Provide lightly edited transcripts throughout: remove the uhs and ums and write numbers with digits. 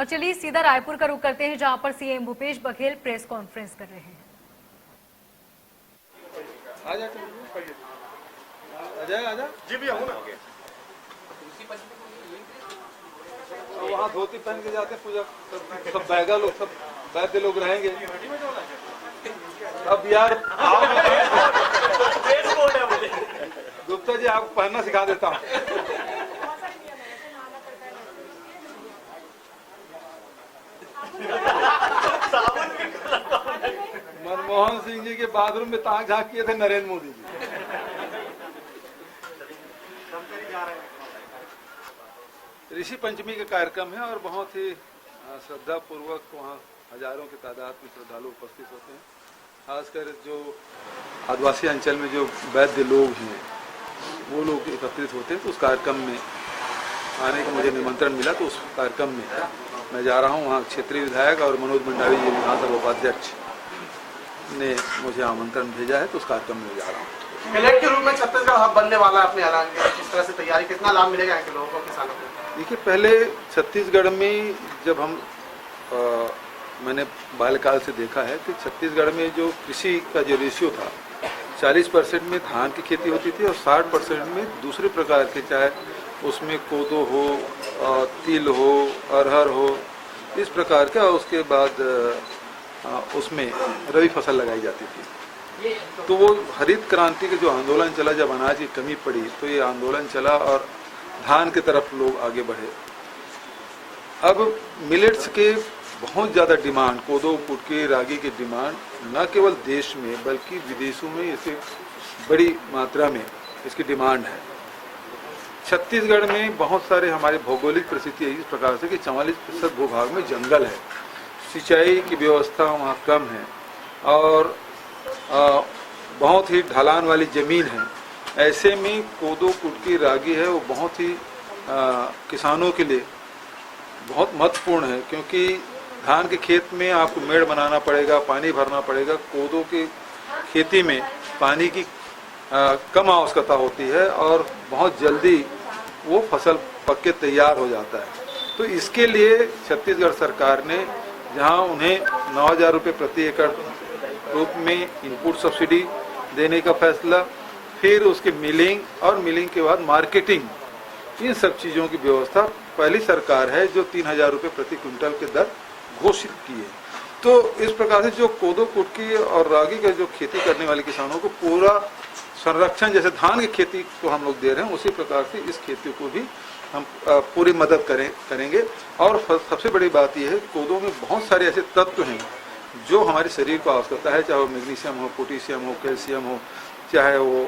और चलिए सीधा रायपुर का रुख करते हैं, जहां पर CM Bhupesh Baghel press conference कर रहे हैं। आजा जी भी हूँ ना। वहाँ धोती पहन के जाते पूजा, सब बैगा लोग, सब वैद्य लोग रहेंगे। अब यार गुप्ता जी आपको पहनना सिखा देता हूँ। मनमोहन सिंह जी के बाथरूम में ताक झांक किए थे नरेंद्र मोदी जी। ऋषि पंचमी का कार्यक्रम है और बहुत ही श्रद्धा पूर्वक वहाँ हजारों की तादाद में श्रद्धालु उपस्थित होते हैं। खासकर जो आदिवासी अंचल में जो वैद्य लोग हैं वो लोग एकत्रित होते हैं, तो उस कार्यक्रम में आने का मुझे निमंत्रण मिला, तो उस कार्यक्रम में मैं जा रहा हूँ। वहाँ क्षेत्रीय विधायक और मनोज मंडावी जी विधानसभा उपाध्यक्ष ने मुझे आमंत्रण भेजा है, तो उस कार्यक्रम में जा रहा हूँ। मिलेट के रूप में छत्तीसगढ़ हब बनने वाला है, अपने ऐलान किस तरह से तैयारी, कितना लाभ मिलेगा यहाँ के लोगों को, किसानों को? देखिए, पहले छत्तीसगढ़ में जब हम मैंने बाल्यकाल से देखा है कि छत्तीसगढ़ में जो कृषि का जो रेशियो था 40% में धान की खेती होती थी और 60% में दूसरे प्रकार के, चाहे उसमें कोदो हो, तिल हो, अरहर हो, इस प्रकार का। उसके बाद उसमें रबी फसल लगाई जाती थी। तो वो हरित क्रांति के जो आंदोलन चला, जब अनाज की कमी पड़ी तो ये आंदोलन चला और धान की तरफ लोग आगे बढ़े। अब मिलेट्स के बहुत ज़्यादा डिमांड, कोदो, कुटकी, रागी की डिमांड न केवल देश में बल्कि विदेशों में इसे बड़ी मात्रा में इसकी डिमांड है। छत्तीसगढ़ में बहुत सारे हमारे भौगोलिक परिस्थिति इस प्रकार से कि 44% भूभाग में जंगल है, सिंचाई की व्यवस्था वहाँ कम है और बहुत ही ढलान वाली ज़मीन है। ऐसे में कोदो, कुटकी, रागी है वो बहुत ही किसानों के लिए बहुत महत्वपूर्ण है, क्योंकि धान के खेत में आपको मेड़ बनाना पड़ेगा, पानी भरना पड़ेगा। कोदो की खेती में पानी की कम आवश्यकता होती है और बहुत जल्दी वो फसल पक के तैयार हो जाता है। तो इसके लिए छत्तीसगढ़ सरकार ने जहां उन्हें 9,000 रुपये प्रति एकड़ रूप में इनपुट सब्सिडी देने का फैसला, फिर उसके मिलिंग और मिलिंग के बाद मार्केटिंग, इन सब चीज़ों की व्यवस्था पहली सरकार है जो 3,000 रुपये प्रति क्विंटल के दर घोषित की है। तो इस प्रकार से जो कोदो, कुटकी और रागी का जो खेती करने वाले किसानों को पूरा संरक्षण, जैसे धान की खेती को हम लोग दे रहे हैं, उसी प्रकार से इस खेती को भी हम पूरी मदद करेंगे। और सबसे बड़ी बात यह है, कोदो में बहुत सारे ऐसे तत्व हैं जो हमारे शरीर को आवश्यकता है, चाहे वो मैग्नीशियम हो, पोटेशियम हो, कैल्शियम हो, चाहे वो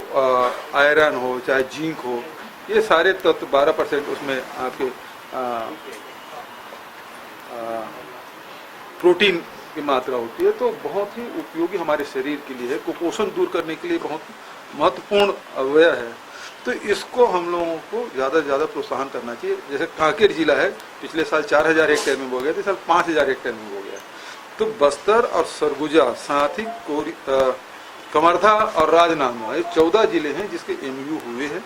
आयरन हो, चाहे जिंक हो, ये सारे तत्व 12% उसमें आपके प्रोटीन की मात्रा होती है। तो बहुत ही उपयोगी हमारे शरीर के लिए है, कुपोषण दूर करने के लिए बहुत महत्वपूर्ण अवयव है। तो इसको हम लोगों को ज़्यादा से ज़्यादा प्रोत्साहन करना चाहिए। जैसे कांकेर जिला है, पिछले साल 4,000 हेक्टेयर में हो गया था, इस साल 5,000 हेक्टेयर में हो गया। तो बस्तर और सरगुजा, साथ ही कवर्धा और राजनांदगांव, ये 14 जिले हैं जिसके MOU हुए हैं।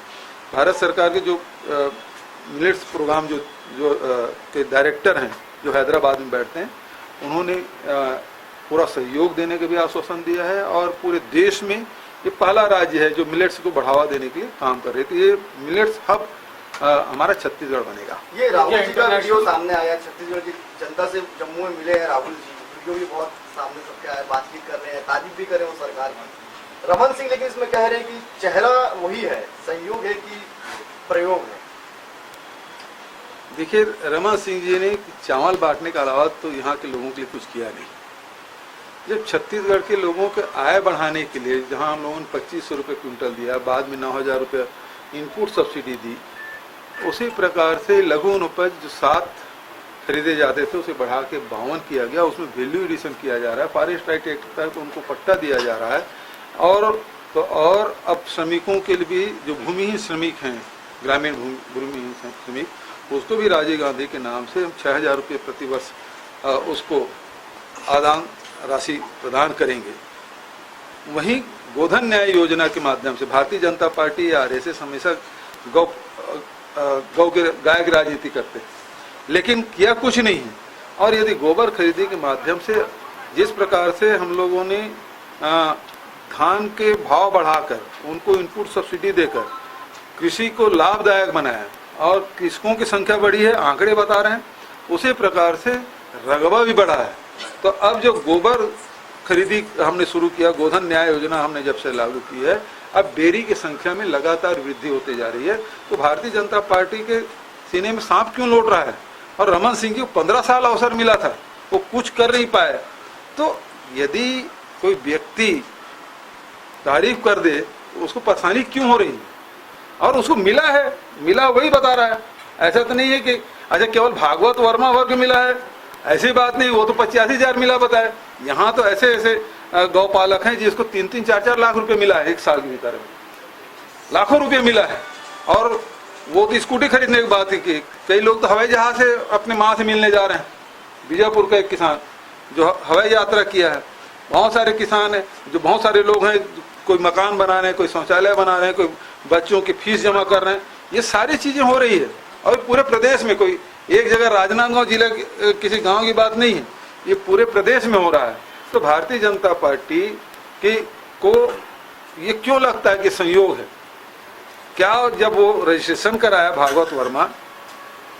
भारत सरकार के जो मिलेट्स प्रोग्राम जो के डायरेक्टर हैं, जो हैदराबाद में बैठते हैं, उन्होंने पूरा सहयोग देने का भी आश्वासन दिया है और पूरे देश में ये पहला राज्य है जो मिलेट्स को बढ़ावा देने के लिए काम कर रहे थे। ये मिलेट्स हब हमारा छत्तीसगढ़ बनेगा। ये राहुल जी का वीडियो सामने आया, छत्तीसगढ़ की जनता से जम्मू में मिले हैं राहुल जी, वीडियो भी बहुत सामने सबके आया, बातचीत कर रहे हैं, तारीफ भी कर रहे हैं वो सरकार की। रमन सिंह लेकिन इसमें कह रहे हैं कि चेहरा वही है, संयोग है कि प्रयोग है। देखिए, रमन सिंह जी ने चावल बांटने के अलावा तो यहाँ के लोगों के लिए कुछ किया नहीं। जब छत्तीसगढ़ के लोगों के आय बढ़ाने के लिए जहाँ हम लोगों ने 2,500 रुपये क्विंटल दिया, बाद में 9,000 रुपये इनपुट सब्सिडी दी, उसी प्रकार से लघु उपज जो 7 खरीदे जाते थे उसे बढ़ा के 52 किया गया। उसमें वैल्यू एडिशन किया जा रहा है, फॉरेस्ट राइट एक्ट के तहत उनको पट्टा दिया जा रहा है। और अब श्रमिकों के लिए भी, जो भूमिहीन श्रमिक हैं, ग्रामीण भूमिहीन श्रमिक, उसको भी राजीव गांधी के नाम से हम 6,000 रुपये प्रति वर्ष उसको आदान राशि प्रदान करेंगे। वहीं गोधन न्याय योजना के माध्यम से भारतीय जनता पार्टी या RSS हमेशा गाय की राजनीति करते हैं, लेकिन किया कुछ नहीं है। और यदि गोबर खरीदी के माध्यम से जिस प्रकार से हम लोगों ने धान के भाव बढ़ाकर उनको इनपुट सब्सिडी देकर कृषि को लाभदायक बनाया और कृषकों की संख्या बढ़ी है, आंकड़े बता रहे हैं, उसी प्रकार से रकबा भी बढ़ा है। तो अब जो गोबर खरीदी हमने शुरू किया, गोधन न्याय योजना हमने जब से लागू की है, अब डेयरी की संख्या में लगातार वृद्धि होती जा रही है। तो भारतीय जनता पार्टी के सीने में सांप क्यों लौट रहा है? और रमन सिंह जी को 15 साल अवसर मिला था, वो कुछ कर नहीं पाए। तो यदि कोई व्यक्ति तारीफ कर दे उसको परेशानी क्यों हो रही है? और उसको मिला है, मिला वही बता रहा है। ऐसा तो नहीं है कि अच्छा केवल भागवत वर्मा वर्ग मिला है, ऐसी बात नहीं। वो तो 85,000 मिला बताए। यहाँ तो ऐसे ऐसे गौपालक हैं जिसको 3-3, 4-4 लाख रुपए मिला है, एक साल के भीतर में लाखों रुपए मिला है। और वो तो स्कूटी खरीदने की बात है कि कई लोग तो हवाई जहाज से अपने माँ से मिलने जा रहे हैं। बीजापुर का एक किसान जो हवाई यात्रा किया है, बहुत सारे किसान हैं जो बहुत सारे लोग हैं, कोई मकान बना रहे हैं, कोई शौचालय बना रहे हैं, कोई बच्चों की फीस जमा कर रहे हैं। ये सारी चीजें हो रही है और पूरे प्रदेश में, कोई एक जगह राजनांदगांव जिला किसी गांव की बात नहीं है, ये पूरे प्रदेश में हो रहा है। तो भारतीय जनता पार्टी को ये क्यों लगता है कि संयोग है? क्या जब वो रजिस्ट्रेशन कराया भागवत वर्मा,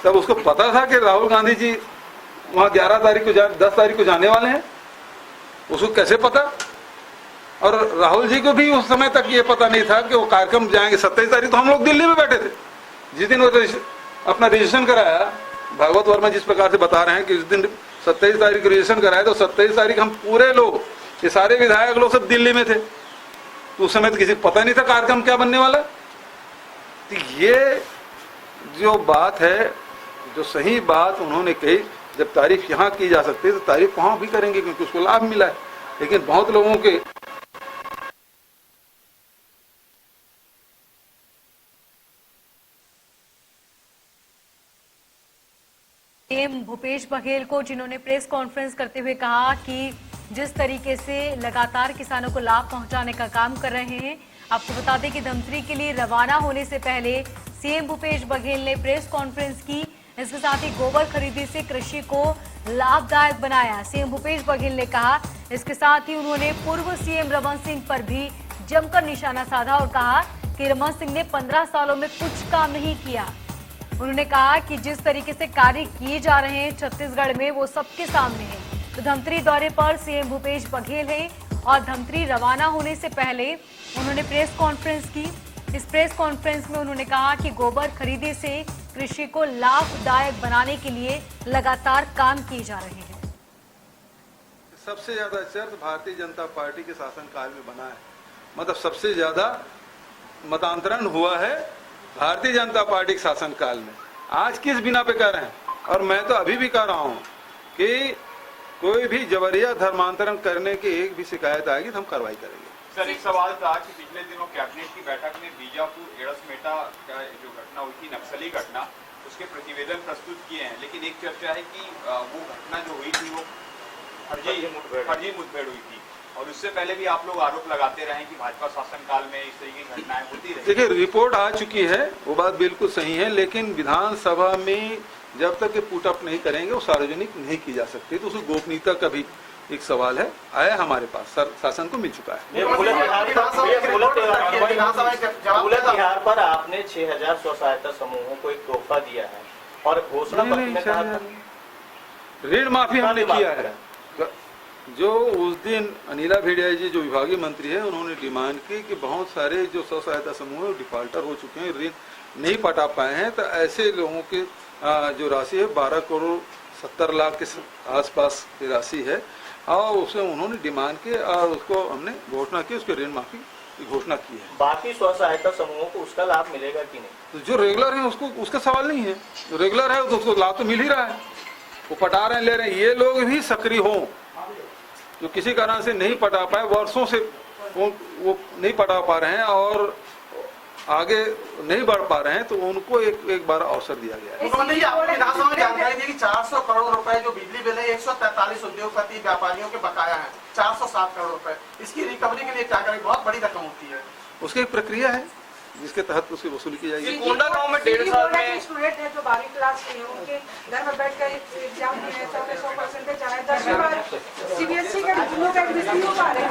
तब उसको पता था कि राहुल गांधी जी वहां 11 तारीख को 10 तारीख को जाने वाले हैं? उसको कैसे पता? और राहुल जी को भी उस समय तक ये पता नहीं था कि वो कार्यक्रम जाएंगे 27 तारीख। तो हम लोग दिल्ली में बैठे थे जिस दिन वो अपना रजिस्ट्रेशन कराया। भागवत वर्मा जिस प्रकार से बता रहे हैं कि उस दिन 27 तारीख रजिस्ट्रेशन कराया, तो 27 तारीख हम पूरे लोग, ये सारे विधायक लोग सब दिल्ली में थे। तो उस समय तो किसी को पता नहीं था कार्यक्रम क्या बनने वाला। तो ये जो बात है, जो सही बात उन्होंने कही, जब तारीफ यहाँ की जा सकती है तो तारीफ वहां भी करेंगे क्योंकि उसको लाभ मिला है। लेकिन बहुत लोगों के सीएम भूपेश बघेल को, जिन्होंने प्रेस कॉन्फ्रेंस करते हुए कहा कि जिस तरीके से लगातार किसानों को लाभ पहुंचाने का काम कर रहे हैं। आपको बता दें कि धमतरी के लिए रवाना होने से पहले सीएम भूपेश बघेल ने प्रेस कॉन्फ्रेंस की। इसके साथ ही गोबर खरीदी से कृषि को लाभदायक बनाया, सीएम भूपेश बघेल ने कहा। इसके साथ ही उन्होंने पूर्व सीएम रमन सिंह पर भी जमकर निशाना साधा और कहा कि रमन सिंह ने 15 सालों में कुछ काम नहीं किया। उन्होंने कहा कि जिस तरीके से कार्य किए जा रहे हैं छत्तीसगढ़ में, वो सबके सामने है। तो धमतरी दौरे पर सीएम भूपेश बघेल हैं और धमतरी रवाना होने से पहले उन्होंने प्रेस कॉन्फ्रेंस की। इस प्रेस कॉन्फ्रेंस में उन्होंने कहा कि गोबर खरीदी से कृषि को लाभदायक बनाने के लिए लगातार काम किए जा रहे हैं। सबसे ज्यादा चर्चा भारतीय जनता पार्टी के शासनकाल में बना है, मतलब सबसे ज्यादा मतांतरण हुआ है भारतीय जनता पार्टी के शासनकाल में। आज किस बिना पे कर रहे हैं? और मैं तो अभी भी कह रहा हूं कि कोई भी जबरिया धर्मांतरण करने की एक भी शिकायत आएगी तो हम कार्रवाई करेंगे। सर, एक सवाल था कि पिछले दिनों कैबिनेट की बैठक में बीजापुर एड़समेटा का जो घटना हुई थी, नक्सली घटना, उसके प्रतिवेदन प्रस्तुत किए हैं, लेकिन एक चर्चा है कि वो घटना जो हुई थी वो फर्जी मुठभेड़ हुई थी और उससे पहले भी आप लोग आरोप लगाते रहे कि भाजपा शासनकाल में इस तरह की घटनाएं होती रही। देखिए, रिपोर्ट आ चुकी है, वो बात बिल्कुल सही है, लेकिन विधानसभा में जब तक ये पुट अप नहीं करेंगे वो सार्वजनिक नहीं की जा सकती। तो उसकी गोपनीयता का भी एक सवाल है, आया हमारे पास, शासन को मिल चुका है। बिहार पर आपने 6,000 स्व सहायता समूहों को एक तोहफा दिया है और घोषणा पत्र में कहा था ऋण माफी हमने किया है। जो उस दिन अनिला भेड़िया जी जो विभागीय मंत्री है, उन्होंने डिमांड की कि बहुत सारे जो स्व सहायता समूह है डिफॉल्टर हो चुके हैं, ऋण नहीं पटा पाए हैं, तो ऐसे लोगों की जो राशि है 12 करोड़ 70 लाख के आसपास की राशि है और उसे उन्होंने डिमांड की और उसको हमने घोषणा की, उसके ऋण माफी की घोषणा की है। बाकी स्व सहायता समूहों को उसका लाभ मिलेगा कि नहीं? तो जो रेगुलर है उसको, उसका सवाल नहीं है, जो रेगुलर है तो उसको लाभ तो मिल ही रहा है, वो पटा रहे हैं, ले रहे हैं। ये लोग भी सक्रिय हों जो किसी कारण से नहीं पटा पाए, वर्षों से वो नहीं पटा पा रहे हैं और आगे नहीं बढ़ पा रहे हैं, तो उनको एक बार अवसर दिया गया है। मुख्यमंत्री आपने विधानसभा में जानकारी दी कि 400 करोड़ रुपए जो बिजली बिल है 143 उद्योगपति व्यापारियों के बकाया है 407 करोड़ रुपए, इसकी रिकवरी के लिए क्या करें? बहुत बड़ी रकम होती है। उसकी एक प्रक्रिया है, जिसके तहत उसकी वसूली की जाएगी। कोंडा गांव में 1.5 साल में स्टूडेंट है जो 12वीं क्लास के हैं, उनके घर में बैठ कर एग्जाम दिए 100% चाहे 10वीं बार सीबीएसई का डिप्लोमा का एग्जाम हो पा रहे हैं